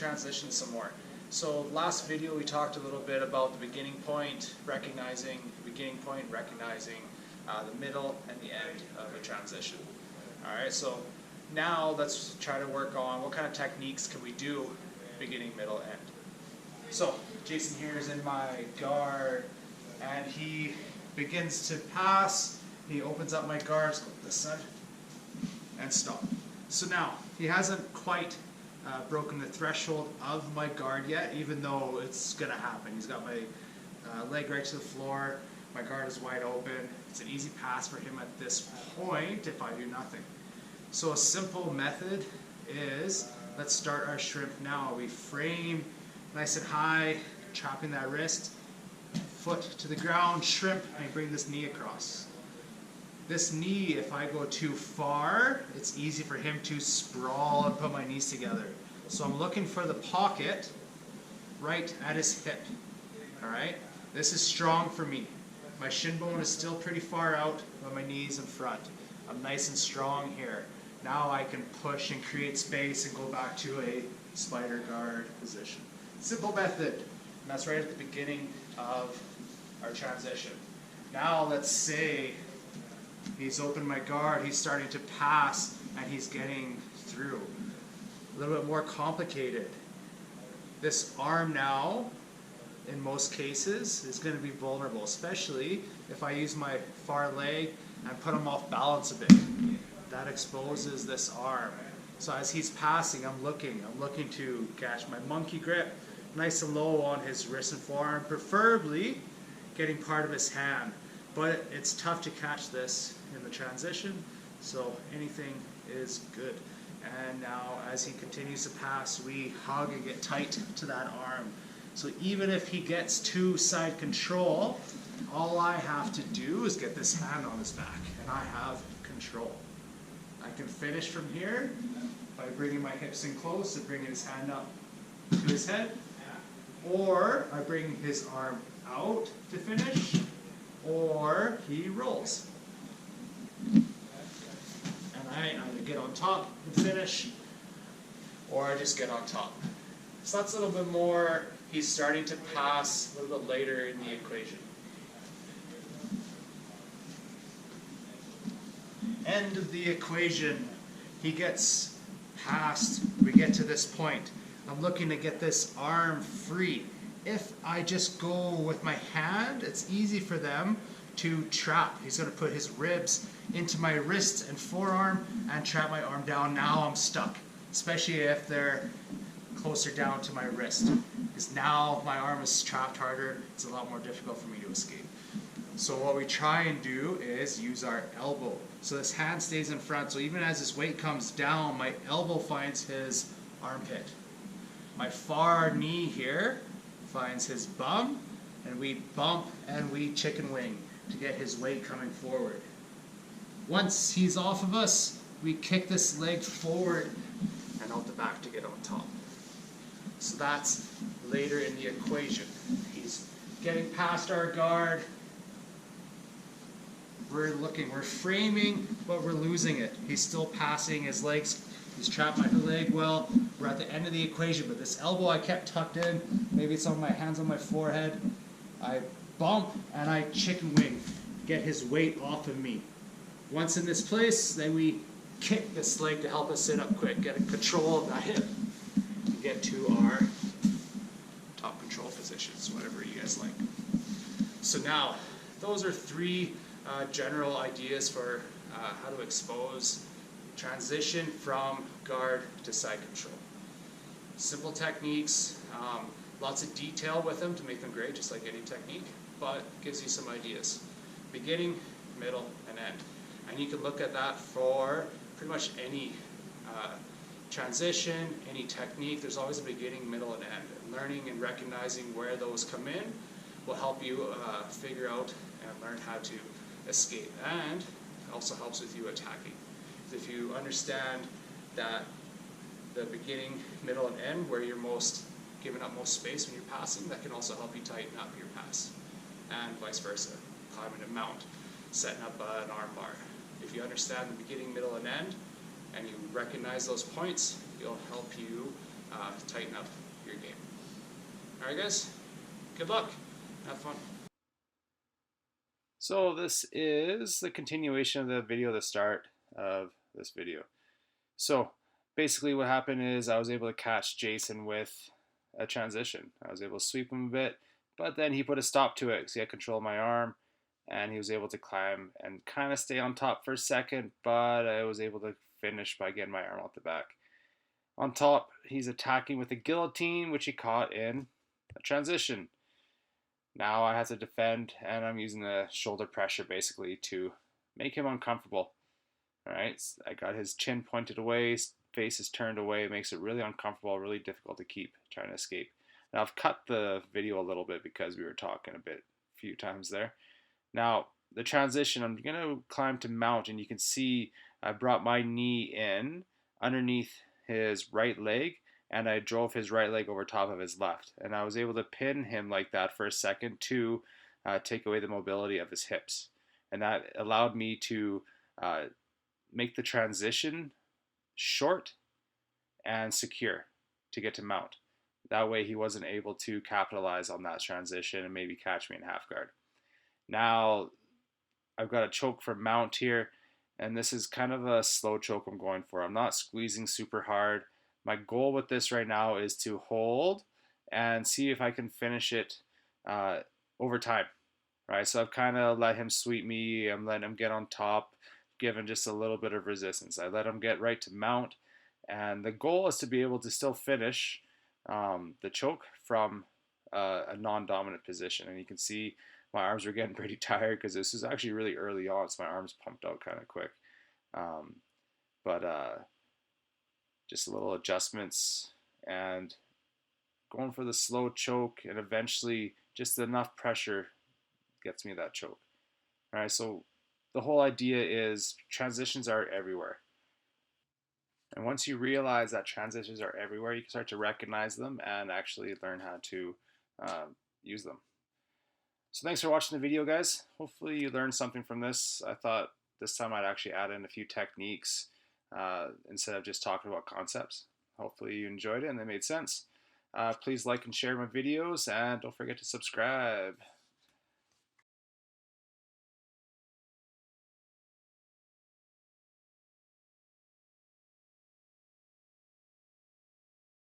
transition some more. So last video we talked a little bit about the beginning point, recognizing the middle and the end of a transition. Alright, so now let's try to work on what kind of techniques can we do beginning, middle, end. So Jason here is in my guard and he begins to pass. He opens up my guards, go this side, and stop. So now he hasn't quite broken the threshold of my guard yet, even though it's going to happen. He's got my leg right to the floor, my guard is wide open. It's an easy pass for him at this point if I do nothing. So a simple method is, let's start our shrimp now. We frame nice and high, chopping that wrist, foot to the ground, shrimp, and I bring this knee across. This knee, if I go too far, it's easy for him to sprawl and put my knees together. So I'm looking for the pocket right at his hip. Alright? This is strong for me. My shin bone is still pretty far out, but my knee's in front. I'm nice and strong here. Now I can push and create space and go back to a spider guard position. Simple method. And that's right at the beginning of our transition. Now let's say he's opened my guard, he's starting to pass, and he's getting through. A little bit more complicated. This arm now, in most cases, is going to be vulnerable, especially if I use my far leg and put him off balance a bit. That exposes this arm. So as he's passing, I'm looking to catch my monkey grip, nice and low on his wrist and forearm, preferably getting part of his hand. But it's tough to catch this in the transition, so anything is good. And now as he continues to pass, we hug and get tight to that arm. So even if he gets to side control, all I have to do is get this hand on his back, and I have control. I can finish from here by bringing my hips in close and bringing his hand up to his head, or I bring his arm out to finish, or he rolls. And I either get on top and finish, or I just get on top. So that's a little bit more, he's starting to pass a little bit later in the equation. End of the equation. He gets past, we get to this point. I'm looking to get this arm free. If I just go with my hand, it's easy for them to trap. He's going to put his ribs into my wrist and forearm and trap my arm down. Now I'm stuck, especially if they're closer down to my wrist, because now my arm is trapped harder. It's a lot more difficult for me to escape. So what we try and do is use our elbow. So this hand stays in front, so even as his weight comes down, my elbow finds his armpit. My far knee here finds his bum, and we bump and we chicken wing to get his weight coming forward. Once he's off of us, we kick this leg forward and out the back to get on top. So that's later in the equation. He's getting past our guard. We're framing, but we're losing it. He's still passing his legs. He's trapped my leg well. We're at the end of the equation, but this elbow I kept tucked in. Maybe it's on my hands on my forehead. I bump and I chicken wing, get his weight off of me. Once in this place, then we kick this leg to help us sit up quick, get control of that hip, and get to our top control positions, whatever you guys like. So now, those are three general ideas for how to expose transition from guard to side control. Simple techniques, lots of detail with them to make them great, just like any technique, but gives you some ideas. Beginning, middle, and end. And you can look at that for pretty much any transition, any technique. There's always a beginning, middle, and end. And learning and recognizing where those come in will help you figure out and learn how to escape, and also helps with you attacking. If you understand that the beginning, middle, and end, where you're most giving up most space when you're passing, that can also help you tighten up your pass, and vice versa. Climbing a mount, setting up an arm bar. If you understand the beginning, middle, and end, and you recognize those points, it'll help you to tighten up your game. Alright guys, good luck, have fun. So this is the continuation of the video, the start of this video. So basically what happened is I was able to catch Jason with a transition. I was able to sweep him a bit, but then he put a stop to it because he had control of my arm, and he was able to climb and kind of stay on top for a second, but I was able to finish by getting my arm out the back. On top, he's attacking with a guillotine, which he caught in a transition. Now I have to defend, and I'm using the shoulder pressure basically to make him uncomfortable. Alright, I got his chin pointed away, his face is turned away. It makes it really uncomfortable, really difficult to keep trying to escape. Now I've cut the video a little bit because we were talking a few times there. Now the transition, I'm going to climb to mount, and you can see I brought my knee in underneath his right leg, and I drove his right leg over top of his left. And I was able to pin him like that for a second to take away the mobility of his hips. And that allowed me to make the transition short and secure to get to mount. That way he wasn't able to capitalize on that transition and maybe catch me in half guard. Now I've got a choke for mount here, and this is kind of a slow choke I'm going for. I'm not squeezing super hard. My goal with this right now is to hold and see if I can finish it over time. Right, so I've kind of let him sweep me. I'm letting him get on top, given just a little bit of resistance. I let him get right to mount, and the goal is to be able to still finish the choke from a non-dominant position. And you can see my arms were getting pretty tired because this is actually really early on, so my arms pumped out kind of quick. But just a little adjustments and going for the slow choke, and eventually just enough pressure gets me that choke. All right, so the whole idea is transitions are everywhere. And once you realize that transitions are everywhere, you can start to recognize them and actually learn how to use them. So thanks for watching the video, guys. Hopefully you learned something from this. I thought this time I'd actually add in a few techniques instead of just talking about concepts. Hopefully you enjoyed it and they made sense. Please like and share my videos, and don't forget to subscribe.